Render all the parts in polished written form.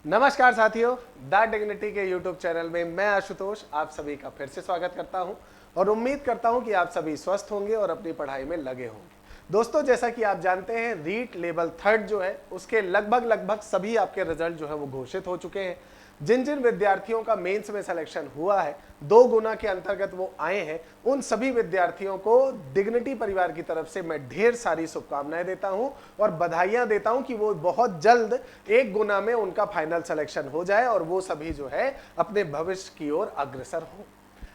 नमस्कार साथियों, the dignity के यूट्यूब चैनल में मैं आशुतोष आप सभी का फिर से स्वागत करता हूं और उम्मीद करता हूं कि आप सभी स्वस्थ होंगे और अपनी पढ़ाई में लगे होंगे। दोस्तों, जैसा कि आप जानते हैं, रीट लेवल 3 जो है उसके लगभग सभी आपके रिजल्ट जो है वो घोषित हो चुके हैं। जिन जिन विद्यार्थियों का मेंस में सिलेक्शन हुआ है, 2 गुना के अंतर्गत वो आए हैं, उन सभी विद्यार्थियों को डिग्निटी परिवार की तरफ से मैं ढेर सारी शुभकामनाएं देता हूं और बधाइयां देता हूं कि वो बहुत जल्द 1 गुना में उनका फाइनल सिलेक्शन हो जाए और वो सभी जो है अपने भविष्य की ओर अग्रसर हो।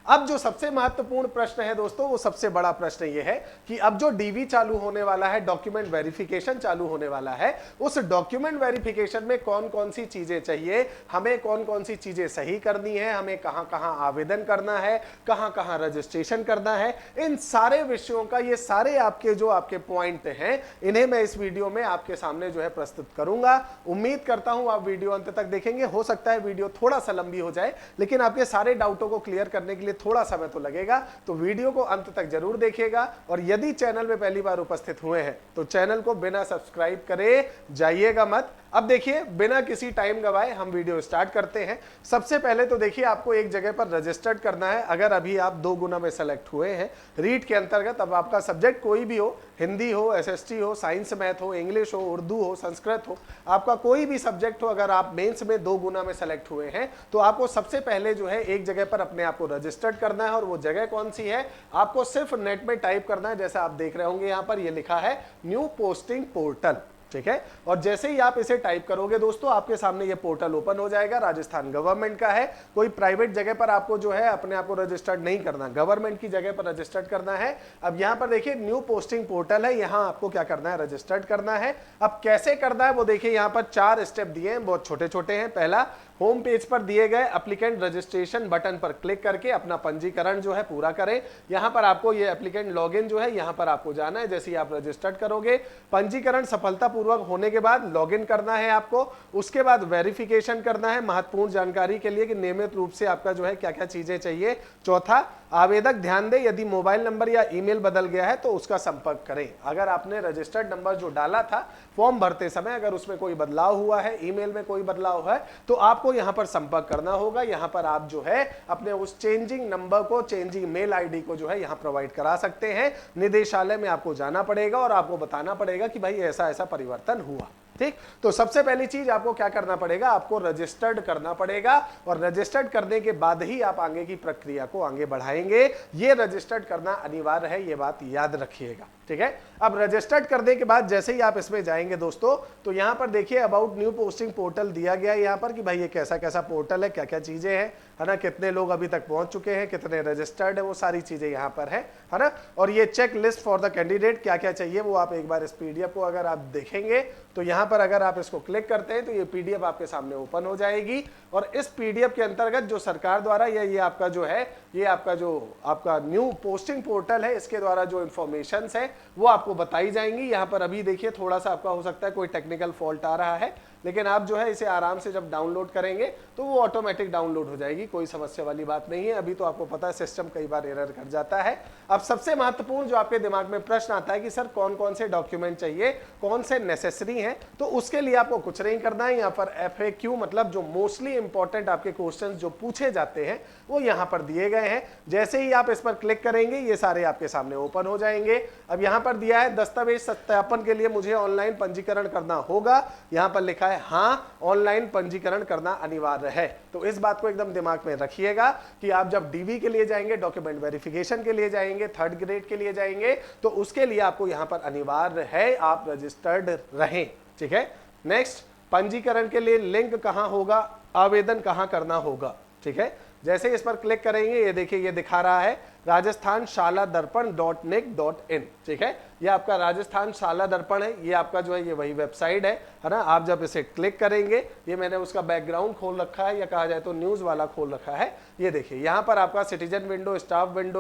अब जो सबसे महत्वपूर्ण प्रश्न है दोस्तों, वो सबसे बड़ा प्रश्न ये है कि अब जो डीवी चालू होने वाला है, डॉक्यूमेंट वेरिफिकेशन चालू होने वाला है, उस डॉक्यूमेंट वेरिफिकेशन में कौन कौन सी चीजें चाहिए, हमें कौन कौन सी चीजें सही करनी है, हमें कहां कहां आवेदन करना है, कहां कहां रजिस्ट्रेशन करना है, इन सारे विषयों का ये सारे आपके पॉइंट हैं, इन्हें मैं इस वीडियो में आपके सामने जो है प्रस्तुत करूंगा। उम्मीद करता हूं आप वीडियो अंत तक देखेंगे। हो सकता है वीडियो थोड़ा सा लंबी हो जाए, लेकिन आपके सारे डाउटों को क्लियर करने के लिए थोड़ा समय तो लगेगा, तो वीडियो को अंत तक जरूर देखिएगा। और यदि चैनल में पहली बार उपस्थित हुए हैं तो चैनल को बिना सब्सक्राइब करे जाइएगा मत। अब देखिए, बिना किसी टाइम गवाए हम वीडियो स्टार्ट करते हैं। सबसे पहले तो देखिए, आपको एक जगह पर रजिस्टर्ड करना है। अगर अभी आप 2 गुना में सेलेक्ट हुए हैं रीट के अंतर्गत, अब आपका सब्जेक्ट कोई भी हो, हिंदी हो, एसएसटी हो, साइंस मैथ हो, इंग्लिश हो, उर्दू हो, संस्कृत हो, आपका कोई भी सब्जेक्ट हो, अगर आप मेंस में 2 गुना में सेलेक्ट हुए हैं तो आपको सबसे पहले जो है एक जगह पर अपने आप को रजिस्टर्ड करना है। और वो जगह कौन सी है, आपको सिर्फ नेट में टाइप करना है। जैसा आप देख रहे होंगे, यहां पर ये लिखा है न्यू पोस्टिंग पोर्टल, ठीक है। और जैसे ही आप इसे टाइप करोगे दोस्तों, आपके सामने ये पोर्टल ओपन हो जाएगा। राजस्थान गवर्नमेंट का है, कोई प्राइवेट जगह पर आपको जो है अपने आप को रजिस्टर्ड नहीं करना, गवर्नमेंट की जगह पर रजिस्टर्ड करना है। अब यहां पर देखिए न्यू पोस्टिंग पोर्टल है, यहां आपको क्या करना है, रजिस्टर्ड करना है। अब कैसे करना है वो देखिए, यहां पर 4 स्टेप दिए हैं, बहुत छोटे छोटे हैं। पहला, होम पेज पर दिए गए एप्लीकेंट रजिस्ट्रेशन बटन पर क्लिक करके अपना पंजीकरण जो है पूरा करें। यहां पर आपको ये एप्लीकेंट लॉगिन जो है यहां पर आपको जाना है। जैसे ही आप रजिस्टर्ड करोगे, पंजीकरण सफलतापूर्वक होने के बाद लॉगिन करना है आपको। उसके बाद वेरिफिकेशन करना है महत्वपूर्ण जानकारी के लिए कि नियमित रूप से आपका जो है क्या क्या चीजें चाहिए। चौथा, आवेदक ध्यान दे, यदि मोबाइल नंबर या ईमेल बदल गया है तो उसका संपर्क करें। अगर आपने रजिस्टर्ड नंबर जो डाला था फॉर्म भरते समय, अगर उसमें कोई बदलाव हुआ है, ईमेल में कोई बदलाव हुआ है, तो आपको यहां पर संपर्क करना होगा। यहां पर आप जो है अपने उस चेंजिंग नंबर को, चेंजिंग मेल आईडी को जो है यहां प्रोवाइड करा सकते हैं। निदेशालय में आपको जाना पड़ेगा और आपको बताना पड़ेगा कि भाई ऐसा ऐसा परिवर्तन हुआ, ठीक। तो सबसे पहली चीज आपको क्या करना पड़ेगा, आपको रजिस्टर्ड करना पड़ेगा। और रजिस्टर्ड करने के बाद ही आप आगे की प्रक्रिया को आगे बढ़ाएंगे। ये रजिस्टर्ड करना अनिवार्य है, ये बात याद रखिएगा, ठीक है। अब रजिस्टर्ड करने के बाद जैसे ही आप इसमें जाएंगे दोस्तों, तो यहां पर देखिए अबाउट न्यू पोस्टिंग पोर्टल दिया गया है यहां पर कि भाई ये कैसा कैसा पोर्टल है, क्या क्या चीजें हैं, है ना, कितने लोग अभी तक पहुंच चुके हैं, कितने रजिस्टर्ड है, वो सारी चीजें यहां पर है ना। और ये checklist for the candidate, क्या क्या चाहिए वो आप एक बार इस पीडीएफ को अगर आप देखेंगे तो यहां पर अगर आप इसको क्लिक करते हैं तो ये पीडीएफ आपके सामने ओपन हो जाएगी। और इस पीडीएफ के अंतर्गत जो सरकार द्वारा ये आपका जो है, ये आपका न्यू पोस्टिंग पोर्टल है, इसके द्वारा जो इंफॉर्मेशन है वो आपको बताई जाएंगी। यहां पर अभी देखिए थोड़ा सा आपका हो सकता है कोई टेक्निकल फॉल्ट आ रहा है, लेकिन आप जो है इसे आराम से जब डाउनलोड करेंगे तो वो ऑटोमेटिक डाउनलोड हो जाएगी, कोई समस्या वाली बात नहीं है। अभी तो आपको पता है सिस्टम कई बार एरर कर जाता है। अब सबसे महत्वपूर्ण जो आपके दिमाग में प्रश्न आता है कि सर कौन कौन से डॉक्यूमेंट चाहिए, कौन से नेसेसरी हैं, तो उसके लिए आपको कुछ नहीं करना है। यहाँ पर FAQ मतलब जो मोस्टली इंपॉर्टेंट आपके क्वेश्चंस जो पूछे जाते हैं वो यहाँ पर दिए गए हैं। जैसे ही आप इस पर क्लिक करेंगे ये सारे आपके सामने ओपन हो जाएंगे। अब यहाँ पर दिया है दस्तावेज सत्यापन के लिए मुझे ऑनलाइन पंजीकरण करना होगा, यहाँ पर लिखा है हाँ, ऑनलाइन पंजीकरण करना अनिवार्य है। तो इस बात को एकदम दिमाग में रखिएगा कि आप जब डीवी के लिए जाएंगे, डॉक्यूमेंट वेरिफिकेशन के लिए जाएंगे, 3rd ग्रेड के लिए जाएंगे, तो उसके लिए आपको यहां पर अनिवार्य है आप रजिस्टर्ड रहें, ठीक है। नेक्स्ट, पंजीकरण के लिए लिंक कहां होगा, आवेदन कहां करना होगा, ठीक है। जैसे इस पर क्लिक करेंगे ये देखिए ये दिखा रहा है राजस्थान शाला दर्पण .nic.in, ठीक है। ये आपका राजस्थान शाला दर्पण है, ये आपका जो है ये वही वेबसाइट है ना। आप जब इसे क्लिक करेंगे, ये मैंने उसका बैकग्राउंड खोल रखा है या कहा जाए तो न्यूज वाला खोल रखा है। ये देखिए यहाँ पर आपका सिटीजन विंडो,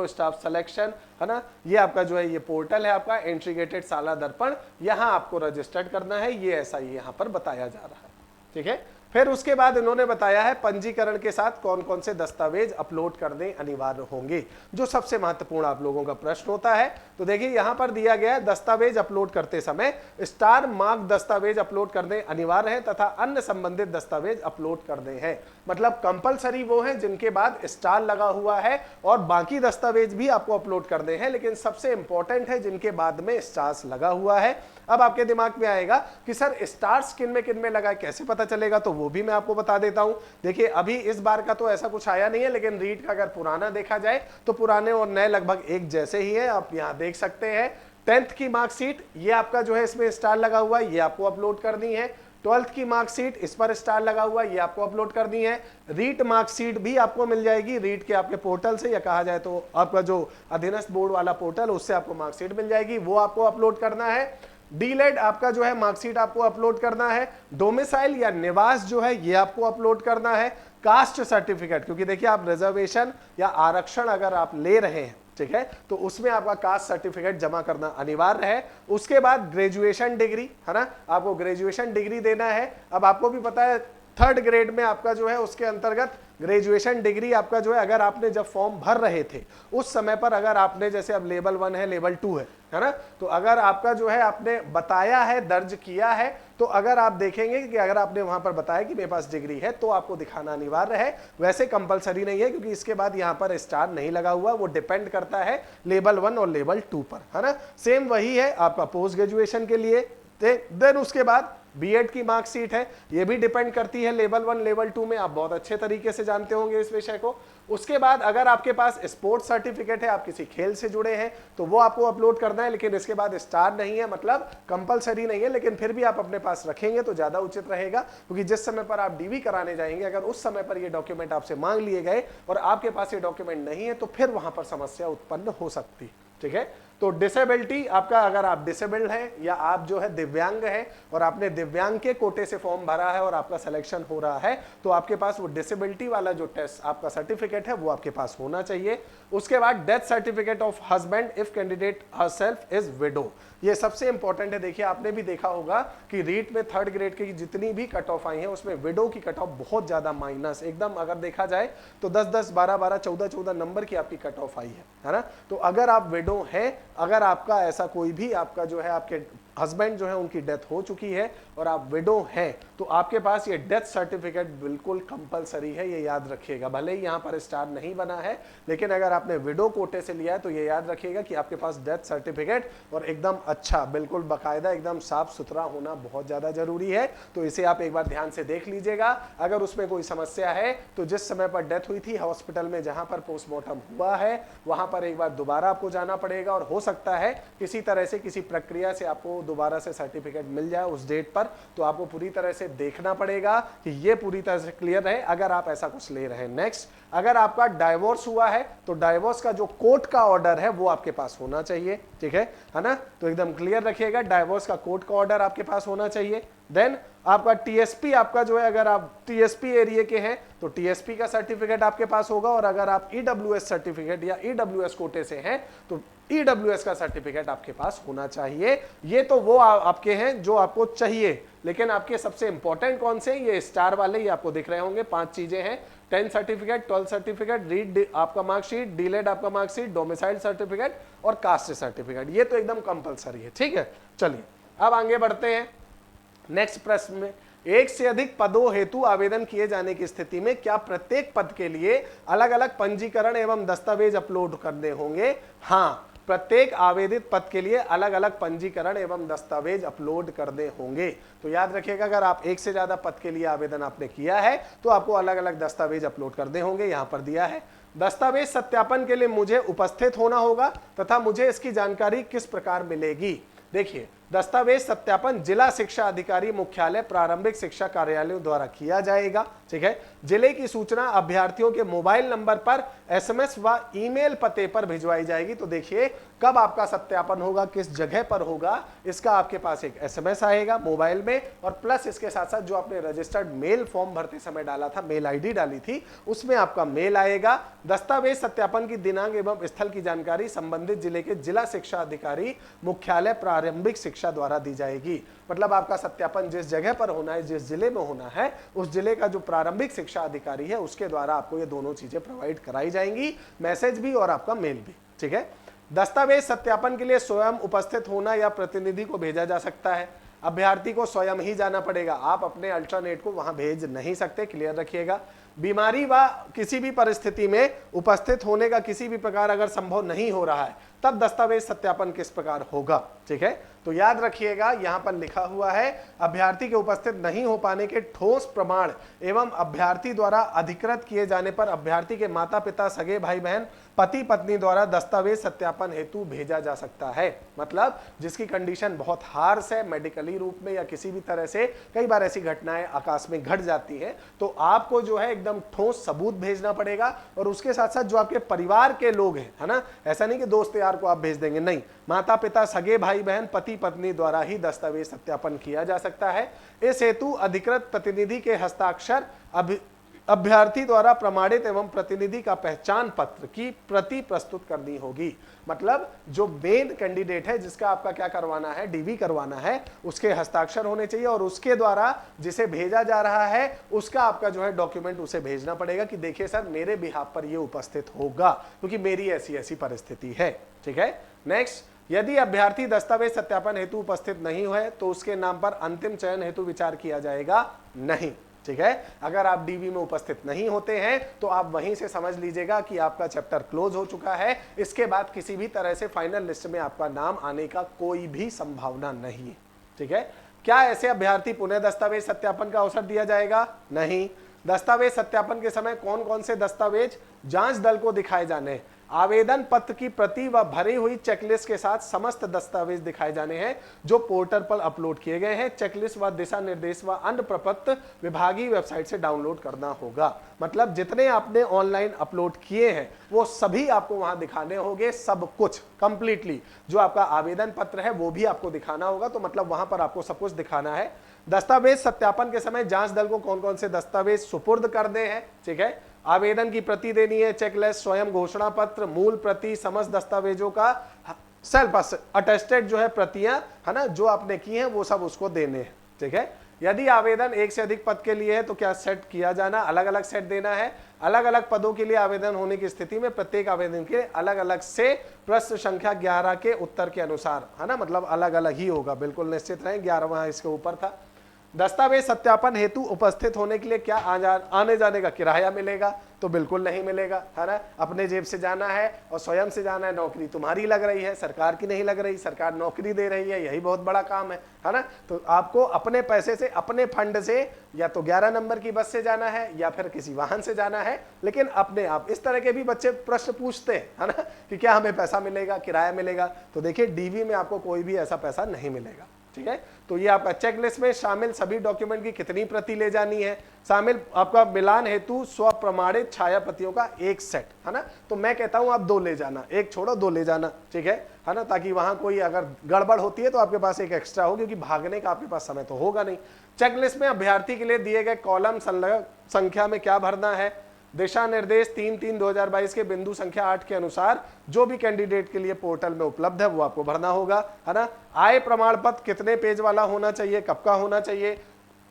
स्टाफ सिलेक्शन, है ना। ये आपका जो है ये पोर्टल है आपका इंटीग्रेटेड शाला दर्पण, यहाँ आपको रजिस्टर्ड करना है। ये ऐसा ही यहाँ पर बताया जा रहा है, ठीक है। फिर उसके बाद इन्होंने बताया है पंजीकरण के साथ कौन कौन से दस्तावेज अपलोड करने अनिवार्य होंगे, जो सबसे महत्वपूर्ण आप लोगों का प्रश्न होता है। तो देखिए यहां पर दिया गया है दस्तावेज अपलोड करते समय स्टार मार्क दस्तावेज अपलोड करने अनिवार्य है तथा अन्य संबंधित दस्तावेज अपलोड करने हैं। मतलब कंपलसरी वो है जिनके बाद स्टार लगा हुआ है और बाकी दस्तावेज भी आपको अपलोड करने हैं, लेकिन सबसे इंपॉर्टेंट है जिनके बाद में स्टार्स लगा हुआ है। अब आपके दिमाग में आएगा कि सर स्टार्स किन में लगा है, कैसे पता चलेगा, तो वो भी मैं आपको बता देता हूं। देखिए अभी इस बार का तो ऐसा कुछ आया नहीं है, लेकिन रीट का अगर पुराना देखा जाए तो पुराने और नए लगभग एक जैसे ही है। आप यहां देख सकते हैं 10th की मार्कशीट, ये आपका जो है इसमें स्टार लगा हुआ है, ये आपको अपलोड करनी है। 12th की मार्कशीट, इस पर स्टार लगा हुआ है, ये आपको अपलोड करनी है। रीट मार्कशीट भी आपको मिल जाएगी रीट के आपके पोर्टल से, या कहा जाए तो आपका जो अधीनस्थ बोर्ड वाला पोर्टल, उससे आपको मार्कशीट मिल जाएगी, वो आपको अपलोड करना है। डीलेड आपका जो है मार्कशीट आपको अपलोड करना है। डोमिसाइल या निवास जो है ये आपको अपलोड करना है। कास्ट सर्टिफिकेट, क्योंकि देखिए आप रिजर्वेशन या आरक्षण अगर आप ले रहे हैं, ठीक है, तो उसमें आपका कास्ट सर्टिफिकेट जमा करना अनिवार्य है। उसके बाद ग्रेजुएशन डिग्री, है ना, आपको ग्रेजुएशन डिग्री देना है। अब आपको भी पता है 3rd ग्रेड में आपका जो है उसके अंतर्गत ग्रेजुएशन डिग्री आपका जो है, अगर आपने जब फॉर्म भर रहे थे उस समय पर, अगर आपने जैसे अब लेवल 1 है, लेवल 2 है ना, तो अगर आपका जो है आपने बताया है, दर्ज किया है, तो अगर आप देखेंगे कि अगर आपने वहां पर बताया कि मेरे पास डिग्री है तो आपको दिखाना अनिवार्य है। वैसे कंपलसरी नहीं है, क्योंकि इसके बाद यहां पर स्टार नहीं लगा हुआ, वो डिपेंड करता है लेवल 1 और लेवल 2 पर, है ना। सेम वही है आपका पोस्ट ग्रेजुएशन के लिए। देन उसके बाद बीएड की मार्कशीट है, ये भी डिपेंड करती है लेवल 1 लेवल 2 में, आप बहुत अच्छे तरीके से जानते होंगे इस विषय को। उसके बाद अगर आपके पास स्पोर्ट्स सर्टिफिकेट है, आप किसी खेल से जुड़े हैं, तो वो आपको अपलोड करना है, लेकिन इसके बाद स्टार नहीं है, मतलब कंपलसरी नहीं है, लेकिन फिर भी आप अपने पास रखेंगे तो ज्यादा उचित रहेगा। क्योंकि जिस समय पर आप डीवी कराने जाएंगे, अगर उस समय पर ये डॉक्यूमेंट आपसे मांग लिए गए और आपके पास ये डॉक्यूमेंट नहीं है, तो फिर वहां पर समस्या उत्पन्न हो सकती, ठीक है। तो डिसेबिलिटी आपका, अगर आप डिसेबल्ड हैं या आप जो है दिव्यांग हैं और आपने दिव्यांग के कोटे से फॉर्म भरा है और आपका सिलेक्शन हो रहा है, तो आपके पास वो डिसेबिलिटी वाला जो टेस्ट आपका सर्टिफिकेट है वो आपके पास होना चाहिए। उसके बाद death certificate of husband if candidate herself is widow, ये सबसे इंपॉर्टेंट है। देखिए आपने भी देखा होगा कि रीट में 3rd ग्रेड की जितनी भी कट ऑफ आई है उसमें विडो की कट ऑफ बहुत ज्यादा माइनस, एकदम अगर देखा जाए तो 10-10, 12-12, 14-14 नंबर की आपकी कट ऑफ आई है ना। तो अगर आप विडो हैं, अगर आपका ऐसा कोई भी आपका जो है आपके हस्बैंड जो है उनकी डेथ हो चुकी है और आप विडो हैं, तो आपके पास ये डेथ सर्टिफिकेट बिल्कुल कंपलसरी है, ये याद रखिएगा। भले ही यहाँ पर स्टार नहीं बना है, लेकिन अगर आपने विडो कोटे से लिया है तो ये याद रखिएगा कि आपके पास डेथ सर्टिफिकेट और एकदम अच्छा, बिल्कुल बाकायदा, एकदम साफ सुथरा होना बहुत ज्यादा जरूरी है। तो इसे आप एक बार ध्यान से देख लीजिएगा। अगर उसमें कोई समस्या है तो जिस समय पर डेथ हुई थी हॉस्पिटल में जहां पर पोस्टमार्टम हुआ है, वहां पर एक बार दोबारा आपको जाना पड़ेगा, और हो सकता है किसी तरह से, किसी प्रक्रिया से आपको दोबारा से सर्टिफिकेट मिल जाए उस डेट पर। तो आपको पूरी तरह से देखना पड़ेगा कि ये पूरी तरह से क्लियर है अगर आप ऐसा कुछ ले रहे हैं। नेक्स्ट, अगर आपका डाइवोर्स हुआ है तो डाइवोर्स का जो कोर्ट का ऑर्डर है वो आपके पास होना चाहिए, ठीक है ना। तो एकदम क्लियर रखिएगा, डाइवोर्स का कोर्ट का ऑर्डर आपके पास होना चाहिए। देन आपका टीएसपी, आपका जो है अगर आप टीएसपी एरिया के हैं तो टीएसपी का सर्टिफिकेट आपके पास होगा, और अगर आप ईडब्ल्यूएस सर्टिफिकेट या ईडब्ल्यूएस कोटे से हैं तो ईडब्ल्यूएस का सर्टिफिकेट आपके पास होना चाहिए। ये तो वो आपके हैं जो आपको चाहिए, लेकिन आपके सबसे इंपॉर्टेंट कौन से, ये स्टार वाले, ये आपको दिख रहे होंगे 5 चीजें हैं। 10 सर्टिफिकेट, 12 सर्टिफिकेट, रीड आपका मार्कशीट, डीलेड आपका मार्कशीट, डोमिसाइल सर्टिफिकेट और कास्ट सर्टिफिकेट, ये तो एकदम कंपलसरी है, ठीक है। चलिए अब आगे बढ़ते हैं नेक्स्ट प्रश्न में। एक से अधिक पदों हेतु आवेदन किए जाने की स्थिति में क्या प्रत्येक पद के लिए अलग अलग पंजीकरण एवं दस्तावेज अपलोड करने होंगे? हाँ, प्रत्येक आवेदित पद के लिए अलग अलग पंजीकरण एवं दस्तावेज अपलोड करने होंगे। तो याद रखिएगा, अगर आप एक से ज्यादा पद के लिए आवेदन आपने किया है तो आपको अलग अलग दस्तावेज अपलोड करने होंगे। यहां पर दिया है, दस्तावेज सत्यापन के लिए मुझे उपस्थित होना होगा तथा मुझे इसकी जानकारी किस प्रकार मिलेगी। देखिए, दस्तावेज सत्यापन जिला शिक्षा अधिकारी मुख्यालय प्रारंभिक शिक्षा कार्यालयों द्वारा किया जाएगा, ठीक है। जिले की सूचना अभ्यर्थियों के मोबाइल नंबर पर एसएमएस व ईमेल पते पर भिजवाई जाएगी। तो देखिए, कब आपका सत्यापन होगा, किस जगह पर होगा, इसका आपके पास एक एसएमएस आएगा मोबाइल में, और प्लस इसके साथ साथ जो आपने रजिस्टर्ड मेल फॉर्म भरते समय डाला था, मेल आईडी डाली थी, उसमें आपका मेल आएगा। दस्तावेज सत्यापन की दिनांक एवं स्थल की जानकारी संबंधित जिले के जिला शिक्षा अधिकारी मुख्यालय प्रारंभिक शिक्षा द्वारा दी जाएगी। मतलब आपका सत्यापन जिस जगह पर होना है, जिस जिले में होना है, उस जिले का जो प्रारंभिक शिक्षा अधिकारी है उसके द्वारा आपको ये दोनों चीजें प्रोवाइड कराई जाएंगी, मैसेज भी और आपका मेल भी। ठीक है। दस्तावेज सत्यापन के लिए स्वयं उपस्थित होना या प्रतिनिधि को भेजा जा सकता है। अभ्यर्थी को स्वयं ही जाना पड़ेगा, आप अपने अल्टरनेट को वहां भेज नहीं सकते, क्लियर रखिएगा। बीमारी व किसी भी परिस्थिति में उपस्थित होने का किसी भी प्रकार अगर संभव नहीं हो रहा है, तब दस्तावेज सत्यापन किस प्रकार होगा। ठीक है, तो याद रखिएगा, यहां पर लिखा हुआ है अभ्यर्थी के उपस्थित नहीं हो पाने के ठोस प्रमाण एवं अभ्यर्थी द्वारा अधिकृत किए जाने पर अभ्यर्थी के माता पिता, सगे भाई बहन, पति पत्नी द्वारा दस्तावेज सत्यापन हेतु भेजा जा सकता है। मतलब जिसकी कंडीशन बहुत हार्श है, मेडिकली रूप में या किसी भी तरह से, कई बार ऐसी घटनाएं आकस्मिक घट जाती हैं, तो आपको जो है एकदम ठोस सबूत भेजना पड़ेगा। और उसके साथ साथ जो आपके परिवार के लोग हैं, है ना, ऐसा नहीं कि दोस्त यार को आप भेज देंगे, नहीं, माता पिता, सगे भाई बहन, पति पत्नी द्वारा ही दस्तावेज सत्यापन किया जा सकता है। इस हेतु अधिकृत प्रतिनिधि के हस्ताक्षर अभ्यर्थी द्वारा प्रमाणित एवं प्रतिनिधि का पहचान पत्र की प्रति प्रस्तुत करनी होगी। मतलब जो मेन कैंडिडेट है, जिसका आपका क्या करवाना है, डीवी करवाना है, उसके हस्ताक्षर होने चाहिए, और उसके द्वारा जिसे भेजा जा रहा है उसका आपका जो है डॉक्यूमेंट उसे भेजना पड़ेगा कि देखिए सर मेरे बिहाफ पर ये उपस्थित होगा क्योंकि मेरी ऐसी ऐसी परिस्थिति है। ठीक है। नेक्स्ट, यदि अभ्यर्थी दस्तावेज सत्यापन हेतु उपस्थित नहीं हुए तो उसके नाम पर अंतिम चयन हेतु विचार किया जाएगा नहीं। ठीक है, अगर आप डीवी में उपस्थित नहीं होते हैं तो आप वहीं से समझ लीजिएगा कि आपका चैप्टर क्लोज हो चुका है। इसके बाद किसी भी तरह से फाइनल लिस्ट में आपका नाम आने का कोई भी संभावना नहीं है। ठीक है, क्या ऐसे अभ्यर्थी पुनः दस्तावेज सत्यापन का अवसर दिया जाएगा? नहीं। दस्तावेज सत्यापन के समय कौन कौन से दस्तावेज जांच दल को दिखाए जाने हैं? आवेदन पत्र की प्रति व भरी हुई चेकलिस्ट के साथ समस्त दस्तावेज दिखाए जाने हैं जो पोर्टल पर अपलोड किए गए हैं। चेकलिस्ट व दिशा निर्देश व अन्य प्रपत्र विभागीय वेबसाइट से डाउनलोड करना होगा। मतलब जितने आपने ऑनलाइन अपलोड किए हैं वो सभी आपको वहां दिखाने होंगे, सब कुछ कंप्लीटली। जो आपका आवेदन पत्र है वो भी आपको दिखाना होगा, तो मतलब वहां पर आपको सब कुछ दिखाना है। दस्तावेज सत्यापन के समय जांच दल को कौन कौन से दस्तावेज सुपुर्द करने हैं? ठीक है, आवेदन की प्रति देनी है, चेकलिस्ट, स्वयं घोषणा पत्र, मूल प्रति, समस्त दस्तावेजों का सेल्फ अटेस्टेड जो है प्रतियां, है ना, जो आपने की हैं वो सब उसको देने हैं। ठीक है, यदि आवेदन एक से अधिक पद के लिए है तो क्या सेट किया जाना, अलग अलग सेट देना है। अलग अलग पदों के लिए आवेदन होने की स्थिति में प्रत्येक आवेदन के अलग अलग से प्रश्न संख्या 11 के उत्तर के अनुसार, है ना, मतलब अलग अलग ही होगा, बिल्कुल निश्चित रहें। 11वां इसके ऊपर था। दस्तावेज सत्यापन हेतु उपस्थित होने के लिए क्या आने जाने का किराया मिलेगा? तो बिल्कुल नहीं मिलेगा, है ना। अपने जेब से जाना है और स्वयं से जाना है। नौकरी तुम्हारी लग रही है, सरकार की नहीं लग रही, सरकार नौकरी दे रही है, यही बहुत बड़ा काम है ना। तो आपको अपने पैसे से, अपने फंड से या तो 11 नंबर की बस से जाना है या फिर किसी वाहन से जाना है, लेकिन अपने आप। इस तरह के भी बच्चे प्रश्न पूछते हैं, है ना, कि क्या हमें पैसा मिलेगा, किराया मिलेगा? तो देखिए डीवी में आपको कोई भी ऐसा पैसा नहीं मिलेगा। ठीक है, तो ये आपका चेकलिस्ट में शामिल सभी डॉक्यूमेंट की कितनी प्रति ले जानी है? शामिल आपका मिलान हेतु स्व प्रमाणित छाया प्रतियों का एक सेट, है ना। तो मैं कहता हूं आप 2 ले जाना, एक छोड़ो 2 ले जाना। ठीक है ना, ताकि वहां कोई अगर गड़बड़ होती है तो आपके पास एक एक्स्ट्रा हो, क्योंकि भागने का आपके पास समय तो होगा नहीं। चेकलिस्ट में अभ्यर्थी के लिए दिए गए कॉलम संख्या में क्या भरना है? दिशा निर्देश 3/3/2022 के बिंदु संख्या 8 के अनुसार जो भी कैंडिडेट के लिए पोर्टल में उपलब्ध है वो आपको भरना होगा, है ना। आय प्रमाण पत्र कितने पेज वाला होना चाहिए, कब का होना चाहिए?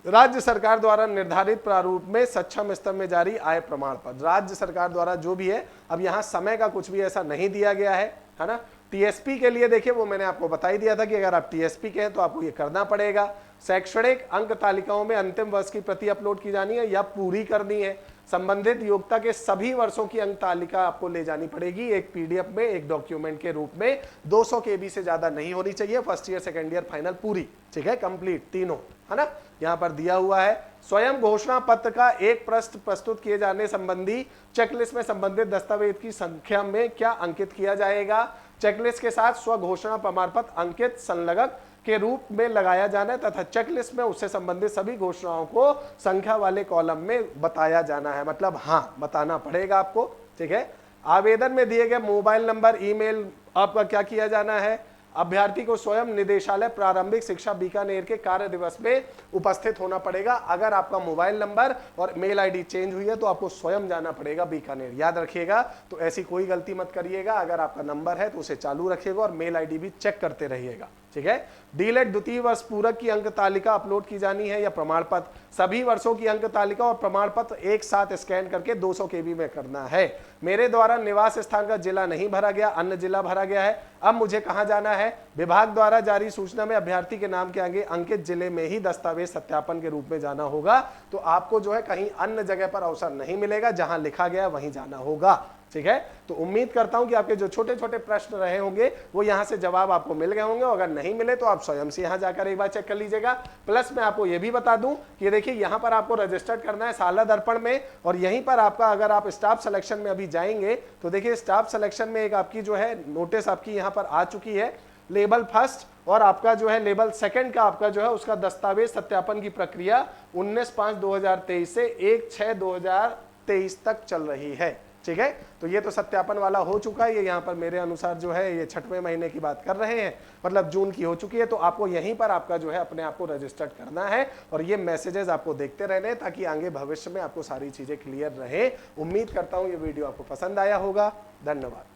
राज्य सरकार द्वारा निर्धारित प्रारूप में सक्षम स्तर में जारी आय प्रमाण पत्र, राज्य सरकार द्वारा जो भी है। अब यहाँ समय का कुछ भी ऐसा नहीं दिया गया है ना। टीएसपी के लिए देखिए वो मैंने आपको बता ही दिया था कि अगर आप टीएसपी के हैं तो आपको ये करना पड़ेगा। शैक्षणिक अंक तालिकाओं में अंतिम वर्ष की प्रति अपलोड की जानी है या पूरी करनी है। संबंधित योग्यता के सभी वर्षों की अंक तालिका आपको ले जानी पड़ेगी एक पीडीएफ में, एक डॉक्यूमेंट के रूप में। 200 KB से ज्यादा नहीं होनी चाहिए। First year, second year, final पूरी, ठीक है, कंप्लीट तीनों, है ना, यहाँ पर दिया हुआ है। स्वयं घोषणा पत्र का एक पृष्ठ प्रस्तुत किए जाने संबंधी चेकलिस्ट में संबंधित दस्तावेज की संख्या में क्या अंकित किया जाएगा? चेकलिस्ट के साथ स्व घोषणा प्रमाण पत्र अंकित संलग्नक के रूप में लगाया जाना है तथा चेकलिस्ट में उससे संबंधित सभी घोषणाओं को संख्या वाले कॉलम में बताया जाना है। मतलब हाँ, बताना पड़ेगा आपको। ठीक है, आवेदन में दिए गए मोबाइल नंबर, ईमेल आपका क्या किया जाना है, अभ्यर्थी को स्वयं निदेशालय प्रारंभिक शिक्षा बीकानेर के कार्य दिवस में उपस्थित होना पड़ेगा। अगर आपका मोबाइल नंबर और मेल आईडी चेंज हुई है तो आपको स्वयं जाना पड़ेगा बीकानेर, याद रखिएगा। तो ऐसी कोई गलती मत करिएगा, अगर आपका नंबर है तो उसे चालू रखिएगा और मेल आईडी भी चेक करते रहिएगा, ठीक है। डीएलएड द्वितीय वर्ष पूरक की अंक तालिका अपलोड की जानी है या प्रमाण पत्र, सभी वर्षों की अंक तालिका और प्रमाण पत्र एक साथ स्कैन करके 200 KB में करना है। मेरे द्वारा निवास स्थान का जिला नहीं भरा गया, अन्य जिला भरा गया है। अब मुझे कहां जाना है, विभाग द्वारा जारी सूचना में अभ्यर्थी के नाम के आगे अंकित जिले में ही दस्तावेज सत्यापन के रूप में जाना होगा। तो आपको जो है कहीं अन्य जगह पर अवसर नहीं मिलेगा, जहां लिखा गया वहीं जाना होगा, ठीक है। तो उम्मीद करता हूं कि आपके जो छोटे छोटे प्रश्न रहे होंगे वो यहां से जवाब आपको मिल गए होंगे। अगर नहीं मिले तो आप स्वयं से यहां जाकर एक बार चेक कर लीजिएगा। प्लस मैं आपको ये भी बता दूं कि देखिए यहां पर आपको रजिस्टर्ड करना है साला दर्पण में, और यहीं पर आपका अगर आप स्टाफ सिलेक्शन में अभी जाएंगे तो देखिए स्टाफ सिलेक्शन में एक आपकी जो है नोटिस आपकी यहां पर आ चुकी है, लेवल फर्स्ट और आपका जो है लेवल सेकंड का आपका जो है उसका दस्तावेज सत्यापन की प्रक्रिया 19/5/2023 से 1/6/2023 तक चल रही है, ठीक है। तो ये तो सत्यापन वाला हो चुका है, ये यहाँ पर मेरे अनुसार जो है ये 6वें महीने की बात कर रहे हैं, मतलब जून की हो चुकी है। तो आपको यहीं पर आपका जो है अपने आप को रजिस्टर्ड करना है और ये मैसेजेस आपको देखते रहने हैं ताकि आगे भविष्य में आपको सारी चीजें क्लियर रहे। उम्मीद करता हूँ ये वीडियो आपको पसंद आया होगा। धन्यवाद।